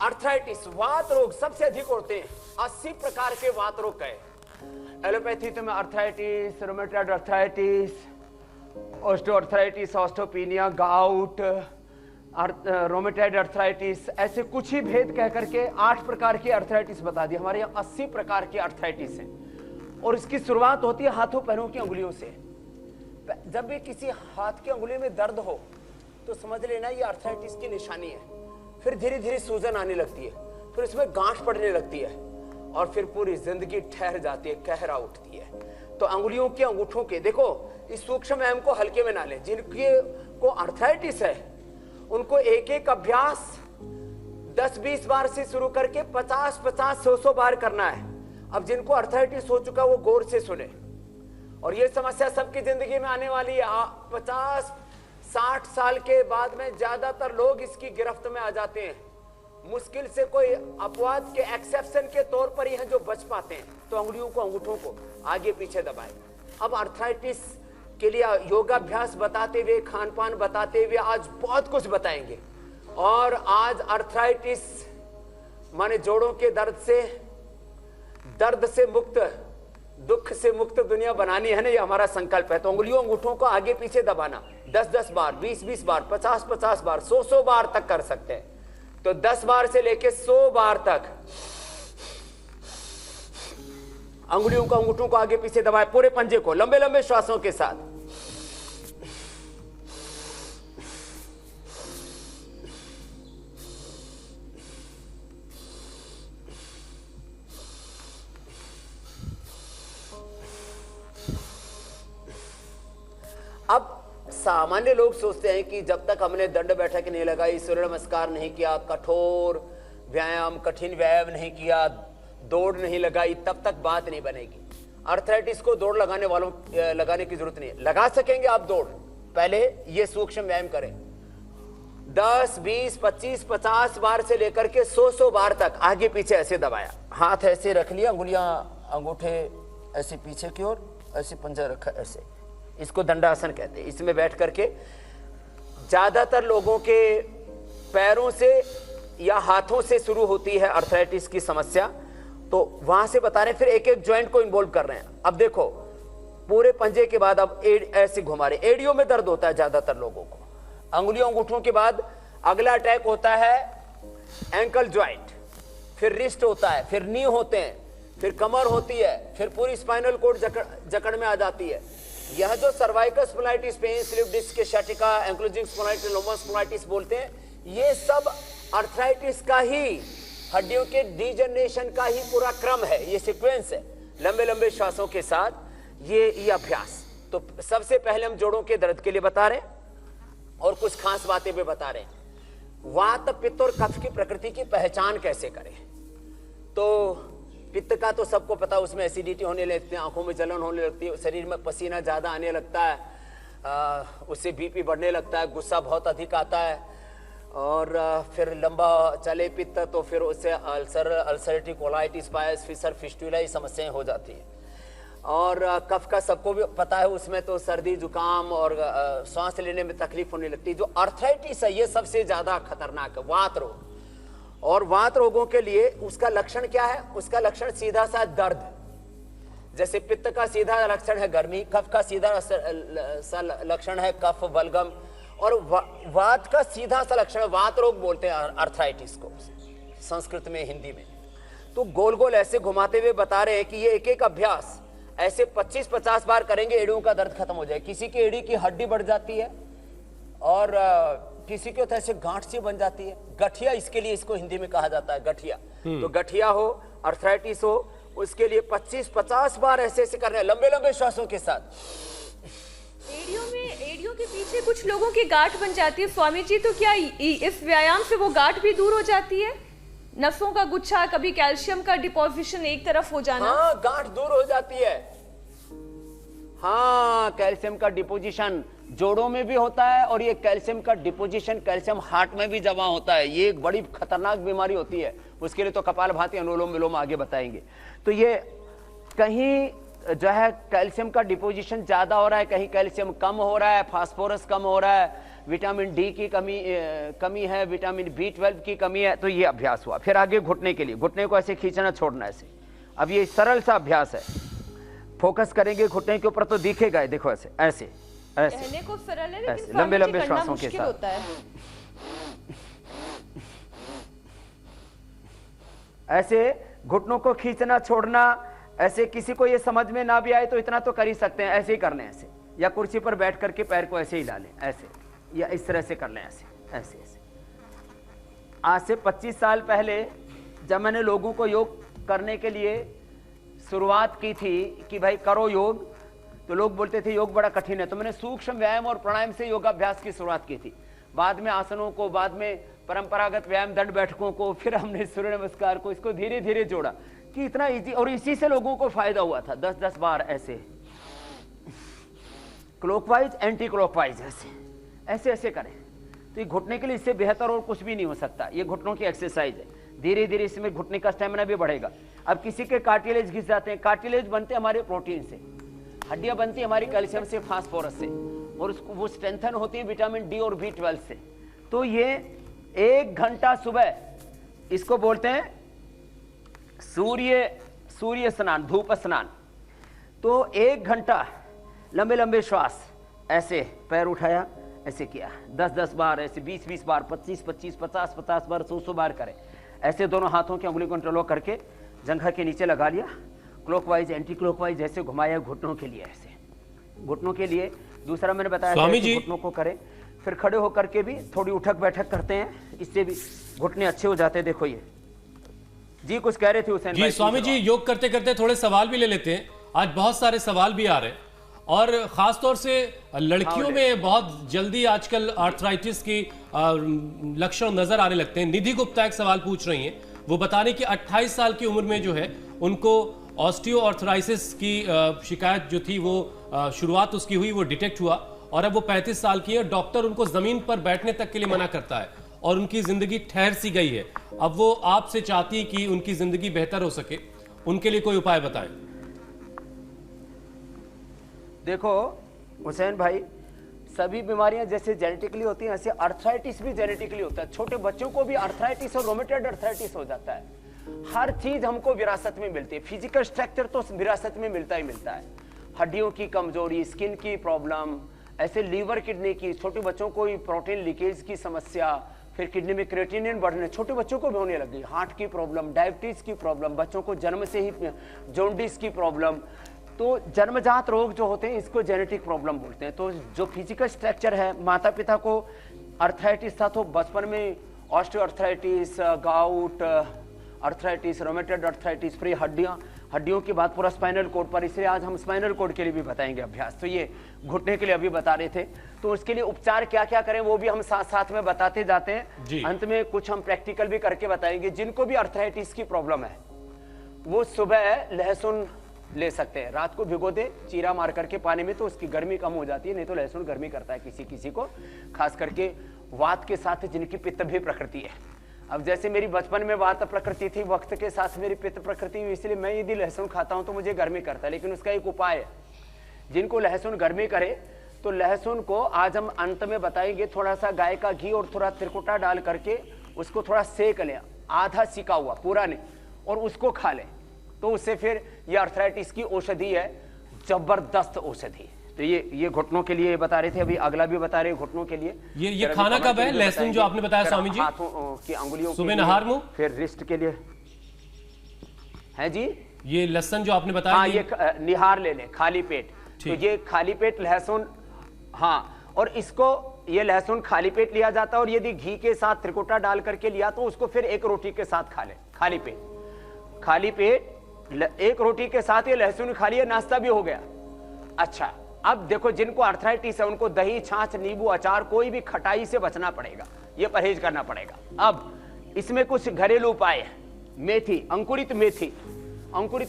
Arthritis, वात रोग सबसे अधिक होते हैं। 80 प्रकार के वात रोग है। एलोपैथी तो में arthritis, rheumatoid arthritis, osteoarthritis, osteopenia, gout, rheumatoid arthritis, ऐसे कुछ ही भेद कह करके 8 प्रकार की अर्थराइटिस बता दी। हमारे यहाँ 80 प्रकार की अर्थराइटिस है और इसकी शुरुआत होती है हाथों पैरों की अंगुलियों से। जब भी किसी हाथ की अंगुली में दर्द हो तो समझ लेना ये अर्थराइटिस की निशानी है। फिर धीरे धीरे सूजन आने लगती है, फिर इसमें गांठ पड़ने लगती है और फिर पूरी जिंदगी ठहर जाती है, कहरा उठती है। तो अंगुलियों के अंगूठों के देखो, इस सूक्ष्म व्यायाम को हल्के में ना ले। जिनके को अर्थराइटिस है उनको एक एक अभ्यास 10-20 बार से शुरू करके 50-50, 100-100 बार करना है। अब जिनको अर्थराइटिस हो चुका वो गौर से सुने, और ये समस्या सबकी जिंदगी में आने वाली है। 50-60 साल के बाद में ज्यादातर लोग इसकी गिरफ्त में आ जाते हैं। मुश्किल से कोई अपवाद के एक्सेप्शन के तौर पर ही हैं जो बच पाते हैं। तो अंगुलियों को, अंगूठों को आगे पीछे दबाएं। अब अर्थराइटिस के लिए योगाभ्यास बताते हुए, खान पान बताते हुए आज बहुत कुछ बताएंगे। और आज अर्थराइटिस माने जोड़ों के दर्द से मुक्त, दुख से मुक्त दुनिया बनानी है ना, ये हमारा संकल्प है। तो अंगुलियों अंगूठों को आगे पीछे दबाना 10-10 बार, 20-20 बार, 50-50 बार, 100-100 बार तक कर सकते हैं। तो 10 बार से लेके 100 बार तक अंगुलियों को, अंगूठों को आगे पीछे दबाए, पूरे पंजे को लंबे लंबे श्वासों के साथ। अब सामान्य लोग सोचते हैं कि जब तक हमने दंड बैठक नहीं लगाई, सूर्य नमस्कार नहीं किया, कठोर व्यायाम, कठिन व्यायाम नहीं किया, दौड़ नहीं लगाई, तब तक बात नहीं बनेगी। अर्थराइटिस को दौड़ लगाने की जरूरत नहीं है। लगा सकेंगे आप दौड़, पहले ये सूक्ष्म व्यायाम करें। 10, 20, 25, 50 बार से लेकर के 100-100 बार तक आगे पीछे ऐसे दबाया। हाथ ऐसे रख लिया, अंगुलियां, अंगूठे ऐसे पीछे की ओर, ऐसे पंजा रखा ऐसे। इसको दंडासन कहते हैं। इसमें बैठ करके ज्यादातर लोगों के पैरों से या हाथों से शुरू होती है अर्थराइटिस की समस्या, तो वहां से बता रहे हैं। फिर एक एक ज्वाइंट को इन्वॉल्व कर रहे हैं। अब देखो, पूरे पंजे के बाद अब ऐसे घुमा रहे। एड़ियों में दर्द होता है ज्यादातर लोगों को। अंगुलियों अंगूठों के बाद अगला अटैक होता है एंकल ज्वाइंट, फिर रिस्ट होता है, फिर नी होते हैं, फिर कमर होती है, फिर पूरी स्पाइनल कोड जकड़ में आ जाती है। यह जो cervical spondylitis, pain, slip disc, sciatica, ankylosing spondylitis, लोमस स्पॉन्डिलाइटिस बोलते हैं, ये सब अर्थराइटिस का ही, हड्डियों के डीजनरेशन का ही पूरा क्रम है, ये सीक्वेंस है। लंबे लंबे श्वासों के साथ ये अभ्यास। तो सबसे पहले हम जोड़ों के दर्द के लिए बता रहे हैं और कुछ खास बातें भी बता रहे हैं। वात, पित्त और कफ की प्रकृति की पहचान कैसे करें। तो पित्त का तो सबको पता, उसमें एसिडिटी होने लगती है, आंखों में जलन होने लगती है, शरीर में पसीना ज्यादा आने लगता है, उससे बीपी बढ़ने लगता है, गुस्सा बहुत अधिक आता है, और फिर लंबा चले पित्त तो फिर उससे अल्सरेटिव कोलाइटिस, पायस, फिशर, फिस्टुला समस्याएं हो जाती है। और कफ का सबको भी पता है, उसमें तो सर्दी, जुकाम और सांस लेने में तकलीफ होने लगती है। जो अर्थराइटिस है ये सबसे ज्यादा खतरनाक है, वात रोग। और वात रोगों के लिए उसका लक्षण क्या है? उसका लक्षण सीधा सा दर्द। जैसे पित्त का सीधा लक्षण है गर्मी, कफ का सीधा लक्षण है कफ, बलगम, और वात का सीधा सा लक्षण, वात रोग बोलते हैं अर्थराइटिस को संस्कृत में, हिंदी में। तो गोल गोल ऐसे घुमाते हुए बता रहे हैं कि ये एक एक अभ्यास ऐसे 25-50 बार करेंगे, एड़ियों का दर्द खत्म हो जाए। किसी की एड़ी की हड्डी बढ़ जाती है और किसी के तो ऐसे गांठ सी बन जाती है, गठिया, इसके लिए इसको हिंदी में कहा जाता है गठिया। तो गठिया हो, अर्थराइटिस हो, उसके लिए 25-50 बार ऐसे ऐसे करना है, लंबे लंबे श्वासों के साथ। एड़ियों के पीछे कुछ लोगों की गांठ बन जाती है स्वामी जी, तो क्या इस व्यायाम से वो गांठ भी दूर हो जाती है? नसों का गुच्छा, कभी कैल्शियम का डिपोजिशन एक तरफ हो जाना। हाँ, गांठ दूर हो जाती है। हाँ, कैल्शियम का डिपोजिशन जोड़ों में भी होता है, और ये कैल्शियम का डिपोजिशन कैल्शियम हार्ट में भी जमा होता है। ये एक बड़ी खतरनाक बीमारी होती है, उसके लिए तो कपालभाति, अनुलोम विलोम आगे बताएंगे। तो ये कहीं जो है कैल्शियम का डिपोजिशन ज्यादा हो रहा है, कहीं कैल्शियम कम हो रहा है, फास्फोरस कम हो रहा है, विटामिन डी की कमी है, विटामिन B12 की कमी है, तो ये अभ्यास हुआ। फिर आगे घुटने के लिए, घुटने को ऐसे खींचना छोड़ना ऐसे। अब ये सरल सा अभ्यास है, फोकस करेंगे घुटने के ऊपर तो दिखेगा, देखो ऐसे ऐसे ऐसे कहने को सरल है लेकिन लंबे लंबे श्वासों के साथ होता है। ऐसे घुटनों को खींचना छोड़ना। ऐसे किसी को ये समझ में ना भी आए तो इतना तो कर ही सकते हैं, ऐसे ही कर लें ऐसे, या कुर्सी पर बैठ करके पैर को ऐसे ही डालें ऐसे, या इस तरह से कर लें ऐसे ऐसे ऐसे। आज से 25 साल पहले जब मैंने लोगों को योग करने के लिए शुरुआत की थी कि भाई करो योग, तो लोग बोलते थे योग बड़ा कठिन है, तो मैंने सूक्ष्म व्यायाम और प्राणायाम से योगाभ्यास की शुरुआत की थी। बाद में आसनों को, बाद में परंपरागत व्यायाम दंड बैठकों को, फिर हमने सूर्य नमस्कार को, इसको धीरे धीरे जोड़ा कि इतना इजी, और इसी से लोगों को फायदा हुआ था। 10-10 बार ऐसे क्लॉकवाइज एंटी क्लॉकवाइज ऐसे ऐसे ऐसे करें, तो ये घुटने के लिए इससे बेहतर और कुछ भी नहीं हो सकता। ये घुटनों की एक्सरसाइज है, धीरे धीरे इसमें घुटने का स्टेमिना भी बढ़ेगा। अब किसी के कार्टिलेज घिस जाते हैं, कार्टिलेज बनते हमारे प्रोटीन से, हड्डियां बनती हमारी कैल्शियम से, फास्फोरस से, और उसको वो स्ट्रेंथन होती है विटामिन डी और B12 से। तो ये 1 घंटा सुबह, इसको बोलते हैं सूर्य स्नान, धूप स्नान। तो 1 घंटा लंबे लंबे श्वास, ऐसे पैर उठाया, ऐसे किया 10-10 बार, ऐसे 20-20 बार, 25-25, 50-50 बार, 100-100 बार करें। ऐसे दोनों हाथों की उंगली को इंटरलॉक करके जंघा के नीचे लगा लिया, क्लॉकवाइज एंटी क्लॉकवाइज ऐसे घुमाया घुटनों के लिए, ऐसे घुटनों के लिए। दूसरा मैंने बताया स्वामी जी, घुटनों को करें, फिर खड़े होकर के भी थोड़ी उठक बैठक करते हैं, इससे भी घुटने अच्छे हो जाते हैं। देखो ये जी कुछ कह रहे थे हुसैन जी। स्वामी जी, योग करते करते थोड़े सवाल भी ले लेते हैं, आज बहुत सारे सवाल भी आ रहे हैं, और खासतौर से लड़कियों में बहुत जल्दी आजकल आर्थराइटिस की लक्षण नजर आने लगते हैं। निधि गुप्ता एक सवाल पूछ रही हैं, वो बता रही कि 28 साल की उम्र में जो है उनको ऑस्टियोआर्थराइटिस की शिकायत जो थी वो शुरुआत उसकी हुई, वो डिटेक्ट हुआ, और अब वो 35 साल की है। डॉक्टर उनको जमीन पर बैठने तक के लिए मना करता है और उनकी जिंदगी ठहर सी गई है। अब वो आपसे चाहती है कि उनकी जिंदगी बेहतर हो सके, उनके लिए कोई उपाय बताएं। देखो हुसैन भाई, सभी बीमारियां जैसे जेनेटिकली होती हैं, ऐसे अर्थराइटिस भी जेनेटिकली होता है। छोटे बच्चों को भी अर्थराइटिस और रोमेटॉइड अर्थराइटिस हो जाता है। हर चीज हमको विरासत में मिलती है। फिजिकल स्ट्रक्चर तो विरासत में मिलता ही मिलता है। हड्डियों की कमजोरी, स्किन की प्रॉब्लम, ऐसे लीवर किडनी की, छोटे बच्चों को प्रोटीन लीकेज की समस्या, फिर किडनी में क्रिएटिनिन बढ़ने, छोटे बच्चों को भी होने लगी। हार्ट की प्रॉब्लम, डायबिटीज की प्रॉब्लम, बच्चों को जन्म से ही जॉन्डिस की प्रॉब्लम। तो जन्मजात रोग जो होते हैं इसको जेनेटिक प्रॉब्लम बोलते हैं। तो जो फिजिकल स्ट्रक्चर है, माता पिता को अर्थराइटिस था तो बचपन में osteoarthritis, gout arthritis, rheumatoid arthritis, फिर हड्डियों की बात पूरा स्पाइनल कोड पर, इसलिए आज हम स्पाइनल कोड के लिए भी बताएंगे अभ्यास। तो ये घुटने के लिए अभी बता रहे थे, तो उसके लिए उपचार क्या क्या करें वो भी हम साथ साथ में बताते जाते हैं। अंत में कुछ हम प्रैक्टिकल भी करके बताएंगे। जिनको भी अर्थराइटिस की प्रॉब्लम है वो सुबह लहसुन ले सकते हैं, रात को भिगो दे चीरा मार करके पानी में, तो उसकी गर्मी कम हो जाती है। नहीं तो लहसुन गर्मी करता है किसी किसी को, खास करके वात के साथ जिनकी पित्त भी प्रकृति है। अब जैसे मेरी बचपन में वात प्रकृति थी, वक्त के साथ मेरी पित्त प्रकृति हुई, इसलिए मैं यदि लहसुन खाता हूं तो मुझे गर्मी करता है। लेकिन उसका एक उपाय है, जिनको लहसुन गर्मी करे तो लहसुन को आज हम अंत में बताएंगे, थोड़ा सा गाय का घी और थोड़ा त्रिकुटा डाल करके उसको थोड़ा सेक लें, आधा सिका हुआ, पूरा नहीं, और उसको खा लें। तो उससे फिर ये अर्थराइटिस की औषधि है, जबरदस्त औषधि। तो ये घुटनों के लिए बता रहे थे, अभी अगला भी बता रहे घुटनों के लिए। ये खाना कब है लहसुन जो आपने बताया स्वामी जी? हाथों की अंगुलियों सुबह नहार मुंह, फिर रिस्ट के लिए है जी। ये लहसुन जो आपने बताया, हाँ ये निहार ले लें खाली पेट। तो ये खाली पेट लहसुन, हाँ, और इसको ये लहसुन खाली पेट लिया जाता है, और यदि घी के साथ त्रिकुटा डाल करके लिया तो उसको फिर एक रोटी के साथ खा ले। खाली पेट एक रोटी के साथ ये लहसुन खा लिया, नाश्ता भी हो गया। अच्छा, अब देखो जिनको अर्थराइटिस है उनको दही, छाछ, नींबू, अचार, कोई भी खटाई से बचना पड़ेगा, ये परहेज करना पड़ेगा। अब इसमें कुछ घरेलू उपाय है। मेथी, अंकुरित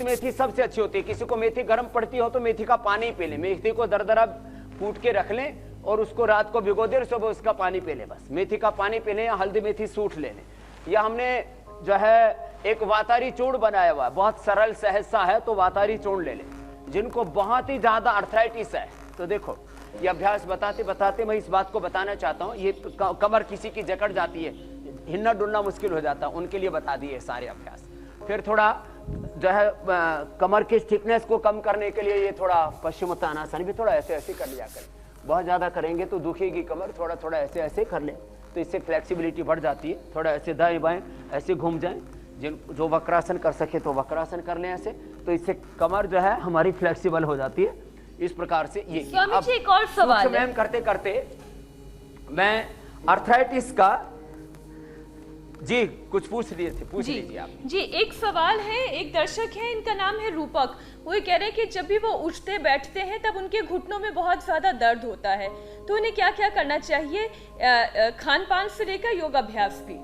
मेथी सबसे अच्छी होती है। किसी को मेथी गर्म पड़ती हो तो मेथी का पानी पी ले, मेथी को दरदरा कूट के रख लें और उसको रात को भिगो दे, सुबह उसका पानी पी ले, बस मेथी का पानी पी लें, या हल्दी मेथी सूठ ले लें। या हमने जो है एक वातारी चूर्ण बनाया हुआ है, बहुत सरल सहज सा है, तो वातारी चूर्ण ले लें। जिनको बहुत ही ज्यादा अर्थराइटिस है तो देखो ये अभ्यास बताते बताते मैं इस बात को बताना चाहता हूँ, ये कमर किसी की जकड़ जाती है, हिलना डुलना मुश्किल हो जाता है, उनके लिए बता दिए सारे अभ्यास। फिर थोड़ा जो है कमर की स्टिफनेस को कम करने के लिए ये थोड़ा पश्चिमोत्तानासन भी थोड़ा ऐसे ऐसे कर लिया करें। बहुत ज़्यादा करेंगे तो दुखेगी कमर, थोड़ा थोड़ा ऐसे ऐसे कर लें तो इससे फ्लेक्सिबिलिटी बढ़ जाती है। थोड़ा ऐसे दाएं बाएं ऐसे घूम जाएं, जो वक्रासन कर सके तो वक्रासन कर लें ऐसे, तो इससे कमर जो है हमारी फ्लेक्सिबल हो जाती है। इस प्रकार से ये स्वामी जी एक और सवाल है। करते करते मैं अर्थराइटिस का जी कुछ पूछ लिए थे, पूछ लीजिए आप। जी एक सवाल है, एक दर्शक है, इनका नाम है रूपक। वो ये कह रहे हैं कि जब भी वो उठते बैठते हैं तब उनके घुटनों में बहुत ज्यादा दर्द होता है, तो उन्हें क्या क्या करना चाहिए, खान पान से लेकर योगाभ्यास भी?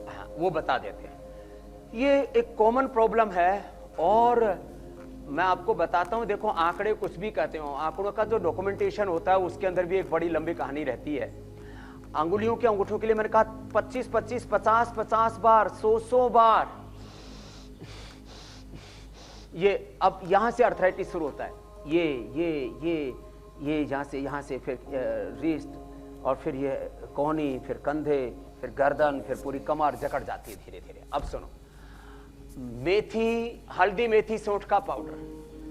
हाँ, वो बता देते हैं। ये एक कॉमन प्रॉब्लम है और मैं आपको बताता हूं। देखो आंकड़े कुछ भी कहते हो, आंकड़ों का जो डॉक्यूमेंटेशन होता है उसके अंदर भी एक बड़ी लंबी कहानी रहती है। अंगुलियों के अंगूठों के लिए मैंने कहा 25-25, 50-50 बार, 100-100 बार। ये अब यहां से अर्थराइटिस शुरू होता है। ये यहां से फिर रिस्ट और फिर ये कोहनी, फिर कंधे, फिर गर्दन, फिर पूरी कमर जकड़ जाती है धीरे धीरे। अब सुनो, मेथी, हल्दी मेथी सौंठ का पाउडर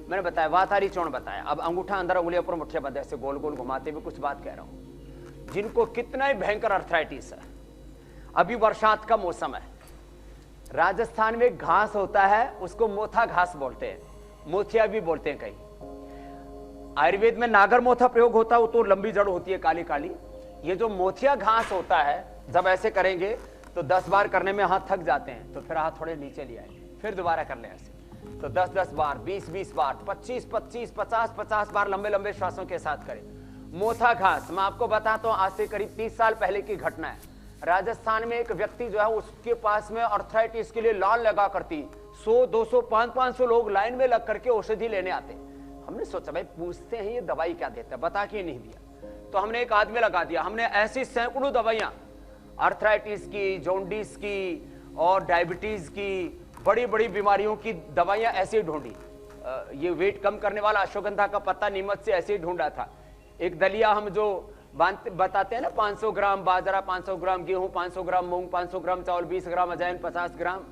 मैंने बताया, वातारी चूर्ण बताया। अब अंगूठा अंदर, उंगलियों पर मुट्ठियां बंद ऐसे गोल गोल घुमाते हुए कुछ बात कह रहा हूं। जिनको कितना ही भयंकर अर्थराइटिस है, अभी बरसात का मौसम है, राजस्थान में घास होता है उसको मोथा घास बोलते हैं, मोथिया भी बोलते हैं कहीं। आयुर्वेद में नागर मोथा प्रयोग होता है, वो तो लंबी जड़ होती है काली काली। ये जो मोथिया घास होता है, जब ऐसे करेंगे तो 10 बार करने में हाथ थक जाते हैं, तो फिर हाथ थोड़े नीचे ले आए, फिर दोबारा कर ले ऐसे, तो 10-10 बार, 20-20 बार, 25-25, 50-50 बार लंबे लंबे श्वासों के साथ करें। मोथा घास मैं आपको बताता हूं, आज से करीब 30 साल पहले की घटना है। राजस्थान में एक व्यक्ति जो है उसके पास में अर्थराइटिस के लिए लाइन लगा करती 100, 200, 500 लोग लाइन में लग करके औषधि लेने आते। हमने सोचा भाई पूछते हैं ये दवाई क्या देता है, बता के नहीं दिया, तो हमने एक आदमी लगा दिया। हमने ऐसी सैकड़ों दवाइयां अर्थराइटिस की, जॉन्डिस की और डायबिटीज की, बड़ी बड़ी बीमारियों की दवाइयां ऐसे ही ढूंढी। ये वेट कम करने वाला अश्वगंधा का पत्ता नीमच से ऐसे ही ढूंढा था। एक दलिया हम जो बताते हैं ना, 500 ग्राम बाजरा, 500 ग्राम गेहूं, 500 ग्राम मूंग, 500 ग्राम चावल, 20 ग्राम अजवाइन, 50 ग्राम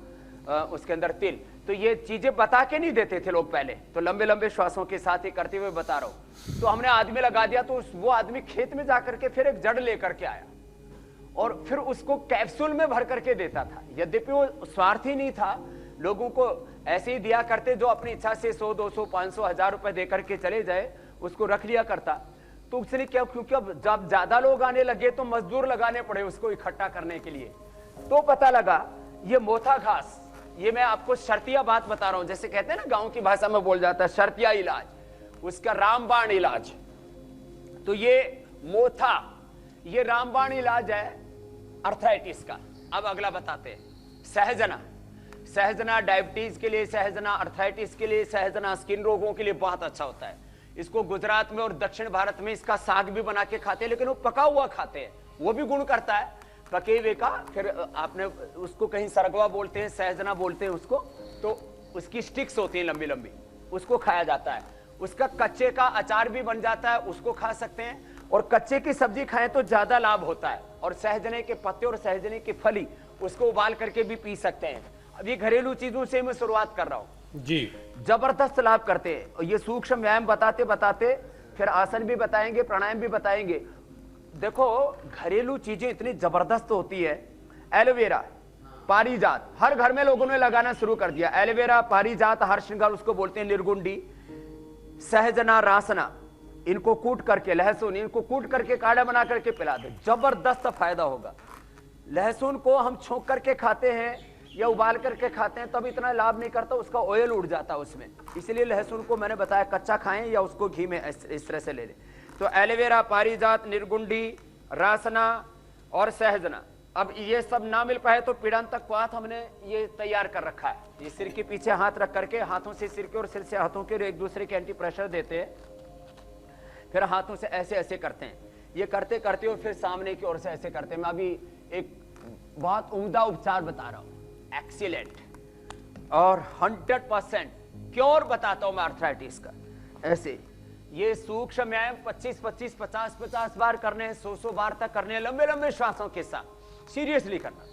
उसके अंदर तिल, तो ये चीजें बता के नहीं देते थे लोग पहले, तो लंबे लंबे श्वासों के साथ ही करते हुए बता रहा हूं। तो हमने आदमी लगा दिया, तो वो आदमी खेत में जाकर के फिर एक जड़ लेकर के आया और फिर उसको कैप्सूल में भर करके देता था। यद्यपि वो स्वार्थी नहीं था, लोगों को ऐसे ही दिया करते जो अपनी इच्छा से 100, 200, 500, 1000 रुपए दे करके चले जाए, उसको रख लिया करता। तो उसने क्या, क्योंकि अब जब ज्यादा लोग आने लगे तो मजदूर लगाने पड़े उसको इकट्ठा करने के लिए, तो पता लगा ये मोथा घास, ये मैं आपको शर्तिया बात बता रहा हूं, जैसे कहते हैं ना गांव की भाषा में बोल जाता है शर्तिया इलाज, उसका रामबाण इलाज। तो ये मोथा, ये रामबाण इलाज है अर्थराइटिस का। अब अगला बताते हैं सहजना। सहजना डायबिटीज के लिए, सहजना अर्थराइटिस के लिए, सहजना स्किन रोगों के लिए बहुत अच्छा होता है। इसको गुजरात में और दक्षिण भारत में इसका साग भी बना के खाते हैं, लेकिन वो पका हुआ खाते हैं, वो भी गुण करता है पके हुए का। फिर आपने उसको कहीं सरगवा बोलते हैं, सहजना बोलते हैं उसको, तो उसकी स्टिक्स होती हैं लंबी लंबी, उसको खाया जाता है। उसका कच्चे का अचार भी बन जाता है, उसको खा सकते हैं, और कच्चे की सब्जी खाएं तो ज्यादा लाभ होता है। और सहजने के पत्ते और सहजने की फली, उसको उबाल करके भी पी सकते हैं। अभी घरेलू चीजों से मैं शुरुआत कर रहा हूं जी, जबरदस्त लाभ करते हैं। और ये सूक्ष्म व्यायाम बताते बताते फिर आसन भी बताएंगे, प्राणायाम भी बताएंगे। देखो घरेलू चीजें इतनी जबरदस्त होती है। एलोवेरा, पारिजात, हर घर में लोगों ने लगाना शुरू कर दिया। एलोवेरा, पारिजात, हरशृंगार उसको बोलते हैं, निर्गुंडी, सहजना, रासना, इनको कूट करके, लहसुन, इनको कूट करके काढ़ा बना करके पिला दे, जबरदस्त फायदा होगा। लहसुन को हम छोंक करके खाते हैं या उबाल करके खाते हैं तब इतना लाभ नहीं करता, उसका ऑयल उड़ जाता है उसमें, इसलिए लहसुन को मैंने बताया कच्चा खाएं या उसको घी में इस तरह से ले लें। तो एलोवेरा, पारिजात, निर्गुंडी, रासना और सहजना। अब ये सब ना मिल पाए तो पीड़ांतक क्वाथ हमने ये तैयार कर रखा है। ये सिर के पीछे हाथ रख करके हाथों से सिर के और सिर से हाथों के एक दूसरे के एंटी प्रेशर देते हैं, फिर हाथों से ऐसे ऐसे करते हैं। ये करते करते हो फिर सामने की ओर से ऐसे करते हैं। मैं अभी एक बहुत उम्दा उपचार बता रहा हूं, एक्सीलेंट और 100% क्योर बताता हूं मैं अर्थराइटिस का। ऐसे ये सूक्ष्म व्यायाम 25-25-50-50 बार करने हैं, 100 बार तक करने हैं, लंबे लंबे श्वासों के साथ सीरियसली करना।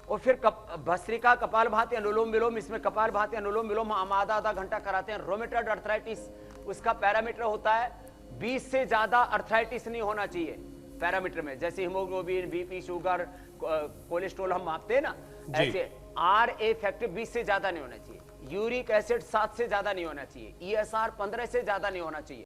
और फिर भस्त्रिका, कपालभाति, अनुलोम विलोम, इसमें कपालभाति, अनुलोम विलोम हम आधा घंटा कराते हैं। रोमेटॉइड अर्थराइटिस, उसका पैरामीटर होता है 20 से ज्यादा अर्थराइटिस नहीं होना चाहिए पैरामीटर में। जैसे हीमोग्लोबिन, बीपी, शुगर, कोलेस्ट्रॉल हम मापते हैं ना, ऐसे RA फैक्टर 20 से ज्यादा नहीं होना चाहिए। यूरिक एसिड 7 से ज्यादा नहीं होना चाहिए। ESR 15 से ज्यादा नहीं होना चाहिए।